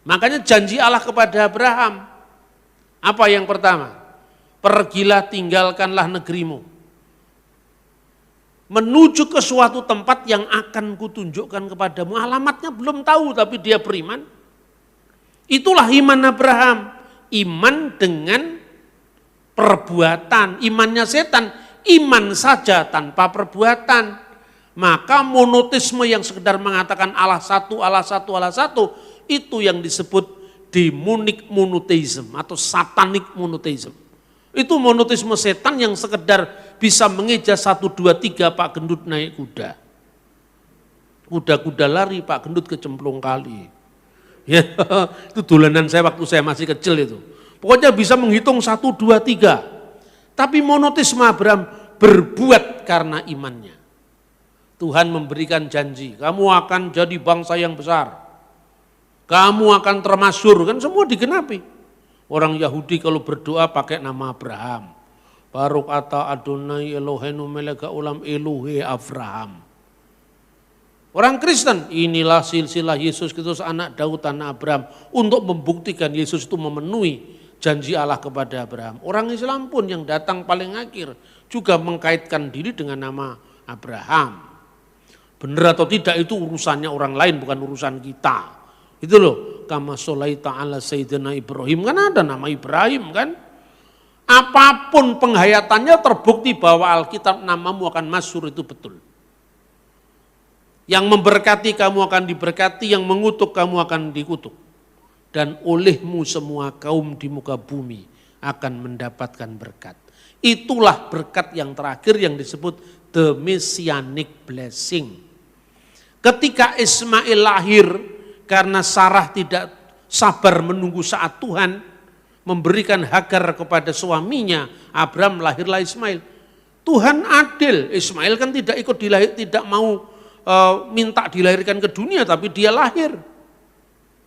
Makanya janji Allah kepada Abraham, apa yang pertama? Pergilah, tinggalkanlah negerimu, menuju ke suatu tempat yang akan kutunjukkan kepadamu. Alamatnya belum tahu, tapi dia beriman. Itulah iman Abraham, iman dengan perbuatan. Imannya setan, iman saja tanpa perbuatan. Maka monoteisme yang sekedar mengatakan Allah satu, Allah satu, Allah satu, itu yang disebut demonic monotheism atau satanic monotheism. Itu monoteisme setan yang sekedar bisa mengeja 1, 2, 3 Pak Gendut naik kuda. Kuda-kuda lari, Pak Gendut kecemplung kali. Ya, itu dolanan saya waktu saya masih kecil itu. Pokoknya bisa menghitung 1, 2, 3. Tapi monoteisme Abraham berbuat karena imannya. Tuhan memberikan janji, kamu akan jadi bangsa yang besar. Kamu akan termasyhur, kan semua digenapi. Orang Yahudi kalau berdoa pakai nama Abraham. Baruk ata Adonai Eloheinu meleka ulam Elohe Abraham. Orang Kristen, inilah silsilah Yesus Kristus anak Daud, anak Abraham. Untuk membuktikan Yesus itu memenuhi janji Allah kepada Abraham. Orang Islam pun yang datang paling akhir juga mengkaitkan diri dengan nama Abraham. Benar atau tidak itu urusannya orang lain, bukan urusan kita. Itu loh, kama sholaita ala sayyidina Ibrahim, kan ada nama Ibrahim kan. Apapun penghayatannya terbukti bahwa Alkitab namamu akan masyhur, itu betul. Yang memberkati kamu akan diberkati, yang mengutuk kamu akan dikutuk. Dan olehmu semua kaum di muka bumi akan mendapatkan berkat. Itulah berkat yang terakhir yang disebut the messianic blessing. Ketika Ismail lahir, karena Sarah tidak sabar menunggu saat Tuhan memberikan Hagar kepada suaminya, Abraham lahirlah Ismail. Tuhan adil, Ismail kan tidak mau minta dilahirkan ke dunia, tapi dia lahir.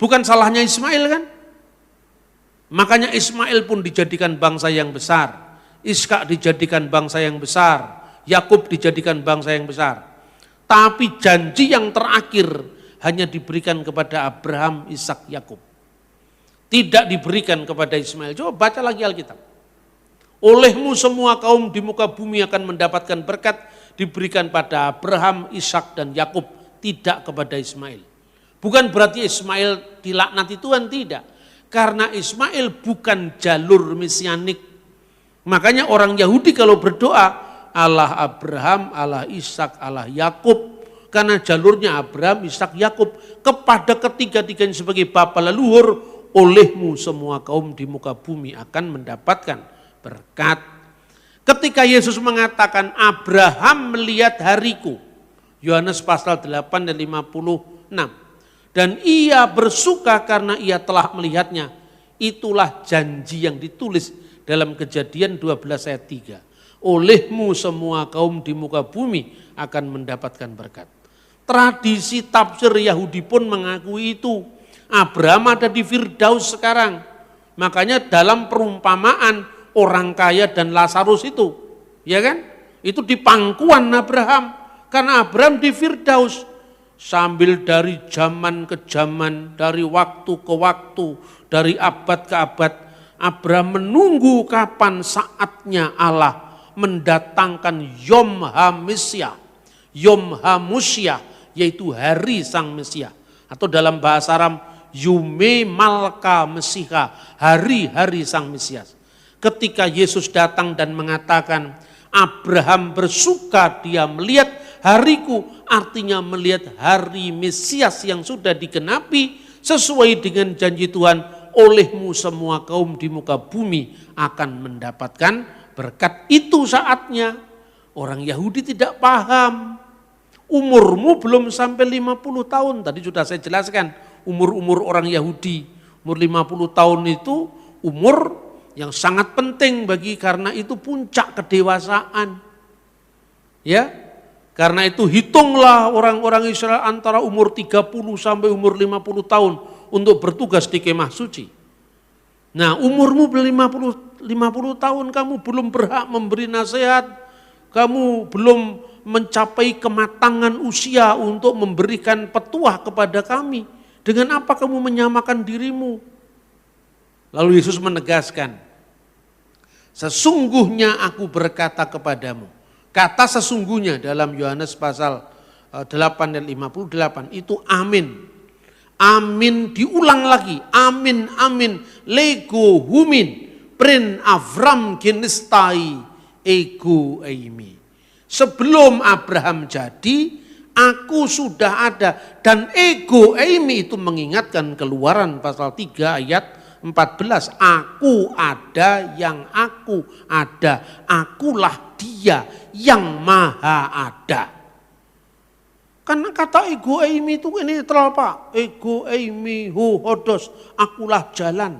Bukan salahnya Ismail kan? Makanya Ismail pun dijadikan bangsa yang besar, Ishak dijadikan bangsa yang besar, Yakub dijadikan bangsa yang besar. Tapi janji yang terakhir hanya diberikan kepada Abraham, Ishak, Yakub. Tidak diberikan kepada Ismail. Coba baca lagi Alkitab. Olehmu semua kaum di muka bumi akan mendapatkan berkat, diberikan pada Abraham, Ishak, dan Yakub, tidak kepada Ismail. Bukan berarti Ismail dilaknati Tuhan, tidak. Karena Ismail bukan jalur mesianik. Makanya orang Yahudi kalau berdoa, Allah Abraham, Allah Ishak, Allah Yakub, karena jalurnya Abraham, Ishak, Yakub, kepada ketiga-tiganya sebagai bapa leluhur, olehmu semua kaum di muka bumi akan mendapatkan berkat. Ketika Yesus mengatakan Abraham melihat hariku, Yohanes pasal 8 dan 56, dan ia bersuka karena ia telah melihatnya, itulah janji yang ditulis dalam Kejadian 12 ayat 3. Olehmu semua kaum di muka bumi akan mendapatkan berkat. Tradisi tafsir Yahudi pun mengakui itu. Abraham ada di Firdaus sekarang. Makanya dalam perumpamaan orang kaya dan Lazarus itu, ya kan? Itu di pangkuan Abraham. Karena Abraham di Firdaus. Sambil dari zaman ke zaman, dari waktu ke waktu, dari abad ke abad, Abraham menunggu kapan saatnya Allah mendatangkan Yom HaMesia, Yom HaMusia, yaitu hari Sang Mesia. Atau dalam bahasa Aram, Yume Malka Mesiha, hari-hari Sang Mesias. Ketika Yesus datang dan mengatakan, Abraham bersuka dia melihat hariku, artinya melihat hari Mesias yang sudah digenapi sesuai dengan janji Tuhan, olehmu semua kaum di muka bumi akan mendapatkan berkat. Itu saatnya. Orang Yahudi tidak paham. Umurmu belum sampai 50 tahun. Tadi sudah saya jelaskan umur-umur orang Yahudi. Umur 50 tahun itu umur yang sangat penting karena itu puncak kedewasaan. Ya, karena itu hitunglah orang-orang Israel antara umur 30 sampai umur 50 tahun untuk bertugas di kemah suci. Nah, umurmu 50 tahun kamu belum berhak memberi nasihat, kamu belum mencapai kematangan usia untuk memberikan petuah kepada kami. Dengan apa kamu menyamakan dirimu? Lalu Yesus menegaskan, sesungguhnya aku berkata kepadamu. Kata sesungguhnya dalam Yohanes pasal 8 dan 58 itu amin. Amin diulang lagi, amin, amin, lego humin, prin avram genistai, ego eimi. Sebelum Abraham jadi, aku sudah ada. Dan ego eimi itu mengingatkan Keluaran pasal 3 ayat 14. Aku ada yang aku ada. Akulah dia yang maha ada. Karena kata ego eimi itu ini netral Pak. Ego eimi hu hodos. Akulah jalan.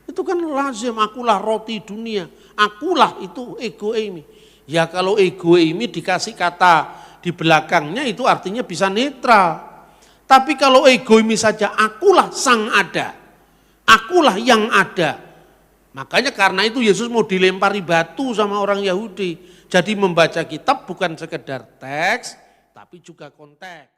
Itu kan lazim. Akulah roti dunia. Akulah itu ego eimi. Ya kalau ego eimi dikasih kata di belakangnya itu artinya bisa netral. Tapi kalau ego eimi saja akulah sang ada. Akulah yang ada. Makanya karena itu Yesus mau dilempari batu sama orang Yahudi. Jadi membaca kitab bukan sekedar teks, tapi juga konteks.